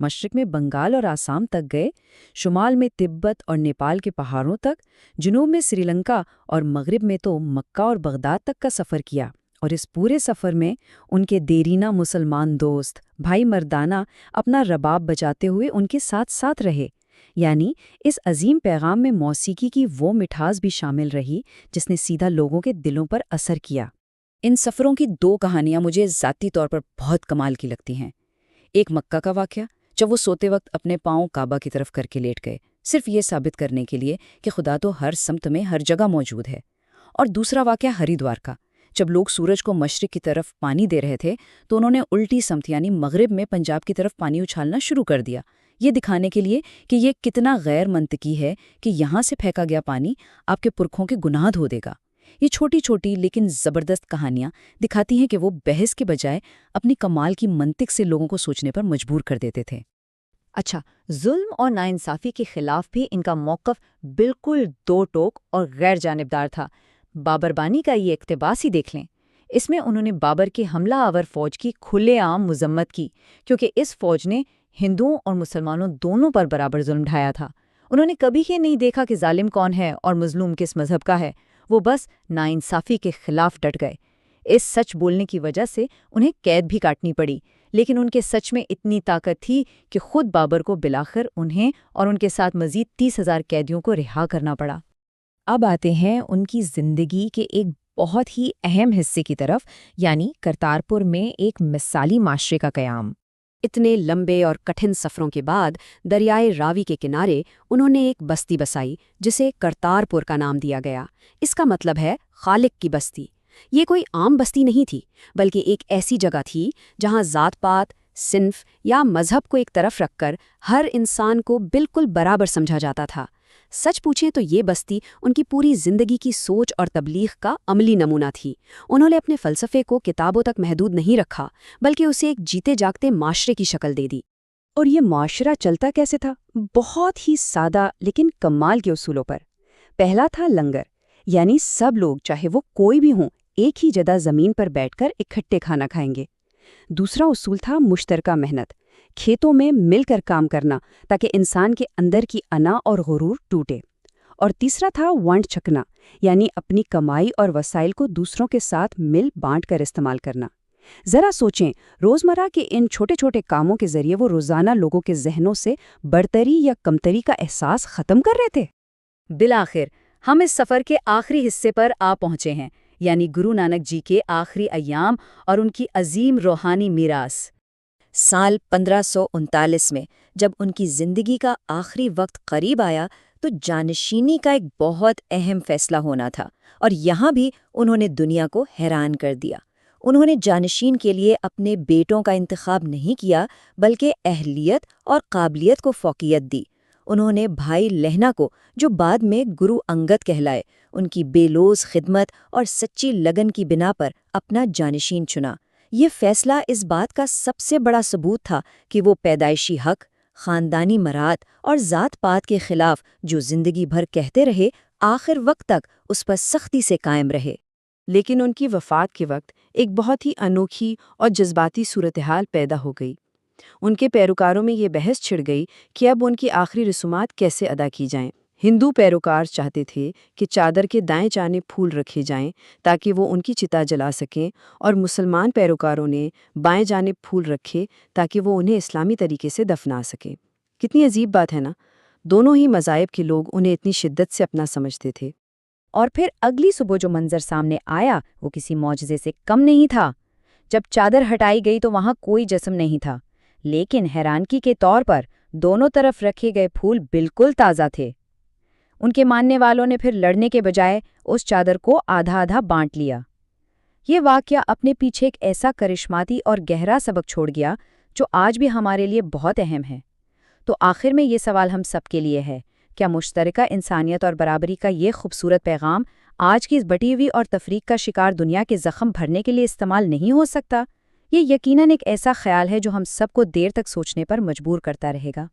مشرق میں بنگال اور آسام تک گئے، شمال میں تبت اور نیپال کے پہاڑوں تک، جنوب میں سری لنکا اور مغرب میں تو مکہ اور بغداد تک کا سفر کیا۔ اور اس پورے سفر میں ان کے دیرینہ مسلمان دوست بھائی مردانہ اپنا رباب بجاتے ہوئے ان کے ساتھ ساتھ رہے۔ یعنی اس عظیم پیغام میں موسیقی کی وہ مٹھاس بھی شامل رہی جس نے سیدھا لوگوں کے دلوں پر اثر کیا۔ ان سفروں کی 2 کہانیاں مجھے ذاتی طور پر بہت کمال کی لگتی ہیں۔ ایک مکہ کا واقعہ، جب وہ سوتے وقت اپنے پاؤں کعبہ کی طرف کر کے لیٹ گئے، صرف یہ ثابت کرنے کے لیے کہ خدا تو ہر سمت میں ہر جگہ موجود ہے۔ اور دوسرا واقعہ ہریدوار کا، جب لوگ سورج کو مشرق کی طرف پانی دے رہے تھے تو انہوں نے الٹی سمت یعنی مغرب میں پنجاب کی طرف پانی اچھالنا شروع کر دیا، یہ دکھانے کے لیے کہ یہ کتنا غیر منطقی ہے کہ یہاں سے پھینکا گیا پانی آپ کے پرکھوں کے گناہ دھو دے گا۔ یہ چھوٹی چھوٹی لیکن زبردست کہانیاں دکھاتی ہیں کہ وہ بحث کے بجائے اپنی کمال کی منطق سے لوگوں کو سوچنے پر مجبور کر دیتے تھے۔ اچھا، ظلم اور ناانصافی کے خلاف بھی ان کا موقف بالکل 2 ٹوک اور غیر جانبدار تھا۔ بابر بانی کا یہ اقتباس ہی دیکھ لیں۔ اس میں انہوں نے بابر کی حملہ آور فوج کی کھلے عام مذمت کی، کیونکہ اس فوج نے ہندوؤں اور مسلمانوں دونوں پر برابر ظلم ڈھایا تھا۔ انہوں نے کبھی یہ نہیں دیکھا کہ ظالم کون ہے اور مظلوم کس مذہب کا ہے، وہ بس ناانصافی کے خلاف ڈٹ گئے۔ اس سچ بولنے کی وجہ سے انہیں قید بھی کاٹنی پڑی، لیکن ان کے سچ میں اتنی طاقت تھی کہ خود بابر کو بلاخر انہیں اور ان کے ساتھ مزید 30,000 قیدیوں کو رہا کرنا پڑا۔ اب آتے ہیں ان کی زندگی کے ایک بہت ہی اہم حصے کی طرف، یعنی کرتارپور میں ایک مثالی معاشرے کا قیام۔ اتنے لمبے اور کٹھن سفروں کے بعد دریائے راوی کے کنارے انہوں نے ایک بستی بسائی جسے کرتارپور کا نام دیا گیا۔ اس کا مطلب ہے خالق کی بستی۔ یہ کوئی عام بستی نہیں تھی، بلکہ ایک ایسی جگہ تھی جہاں ذات پات، صنف یا مذہب کو ایک طرف رکھ کر ہر انسان کو بالکل برابر سمجھا جاتا تھا۔ سچ پوچھیں تو یہ بستی ان کی پوری زندگی کی سوچ اور تبلیغ کا عملی نمونہ تھی۔ انہوں نے اپنے فلسفے کو کتابوں تک محدود نہیں رکھا، بلکہ اسے ایک جیتے جاگتے معاشرے کی شکل دے دی۔ اور یہ معاشرہ چلتا کیسے تھا؟ بہت ہی سادہ لیکن کمال کے اصولوں پر۔ پہلا تھا لنگر، یعنی سب لوگ چاہے وہ کوئی بھی ہوں ایک ہی جگہ زمین پر بیٹھ کر اکٹھے کھانا کھائیں گے۔ دوسرا اصول تھا مشترکہ محنت، کھیتوں میں مل کر کام کرنا تاکہ انسان کے اندر کی انا اور غرور ٹوٹے۔ اور تیسرا تھا ونڈ چھکنا، یعنی اپنی کمائی اور وسائل کو دوسروں کے ساتھ مل بانٹ کر استعمال کرنا۔ ذرا سوچیں، روزمرہ کے ان چھوٹے چھوٹے کاموں کے ذریعے وہ روزانہ لوگوں کے ذہنوں سے برتری یا کمتری کا احساس ختم کر رہے تھے۔ بالآخر ہم اس سفر کے آخری حصے پر آ پہنچے ہیں، یعنی گرو نانک جی کے آخری ایام اور ان کی عظیم روحانی میراث۔ سال 1539 میں جب ان کی زندگی کا آخری وقت قریب آیا تو جانشینی کا ایک بہت اہم فیصلہ ہونا تھا، اور یہاں بھی انہوں نے دنیا کو حیران کر دیا۔ انہوں نے جانشین کے لیے اپنے بیٹوں کا انتخاب نہیں کیا، بلکہ اہلیت اور قابلیت کو فوقیت دی۔ انہوں نے بھائی لہنا کو، جو بعد میں گرو انگد کہلائے، ان کی بے لوث خدمت اور سچی لگن کی بنا پر اپنا جانشین چنا۔ یہ فیصلہ اس بات کا سب سے بڑا ثبوت تھا کہ وہ پیدائشی حق، خاندانی مراد اور ذات پات کے خلاف جو زندگی بھر کہتے رہے، آخر وقت تک اس پر سختی سے قائم رہے۔ لیکن ان کی وفات کے وقت ایک بہت ہی انوکھی اور جذباتی صورتحال پیدا ہو گئی۔ ان کے پیروکاروں میں یہ بحث چھڑ گئی کہ اب ان کی آخری رسومات کیسے ادا کی جائیں۔ ہندو پیروکار چاہتے تھے کہ چادر کے دائیں جانب پھول رکھے جائیں تاکہ وہ ان کی چتا جلا سکیں، اور مسلمان پیروکاروں نے بائیں جانب پھول رکھے تاکہ وہ انہیں اسلامی طریقے سے دفنا سکیں۔ کتنی عجیب بات ہے نا؟ دونوں ہی مذاہب کے لوگ انہیں اتنی شدت سے اپنا سمجھتے تھے۔ اور پھر اگلی صبح جو منظر سامنے آیا وہ کسی معجزے سے کم نہیں تھا۔ جب چادر ہٹائی گئی تو وہاں کوئی جسم نہیں تھا، لیکن حیرانگی کے طور پر دونوں طرف رکھے گئے پھول بالکل تازہ تھے۔ ان کے ماننے والوں نے پھر لڑنے کے بجائے اس چادر کو آدھا آدھا بانٹ لیا۔ یہ واقعہ اپنے پیچھے ایک ایسا کرشماتی اور گہرا سبق چھوڑ گیا جو آج بھی ہمارے لیے بہت اہم ہے۔ تو آخر میں یہ سوال ہم سب کے لیے ہے، کیا مشترکہ انسانیت اور برابری کا یہ خوبصورت پیغام آج کی اس بٹی ہوئی اور تفریق کا شکار دنیا کے زخم بھرنے کے لیے استعمال نہیں ہو سکتا؟ یہ یقیناً ایک ایسا خیال ہے جو ہم سب کو دیر تک سوچنے پر مجبور کرتا رہے گا۔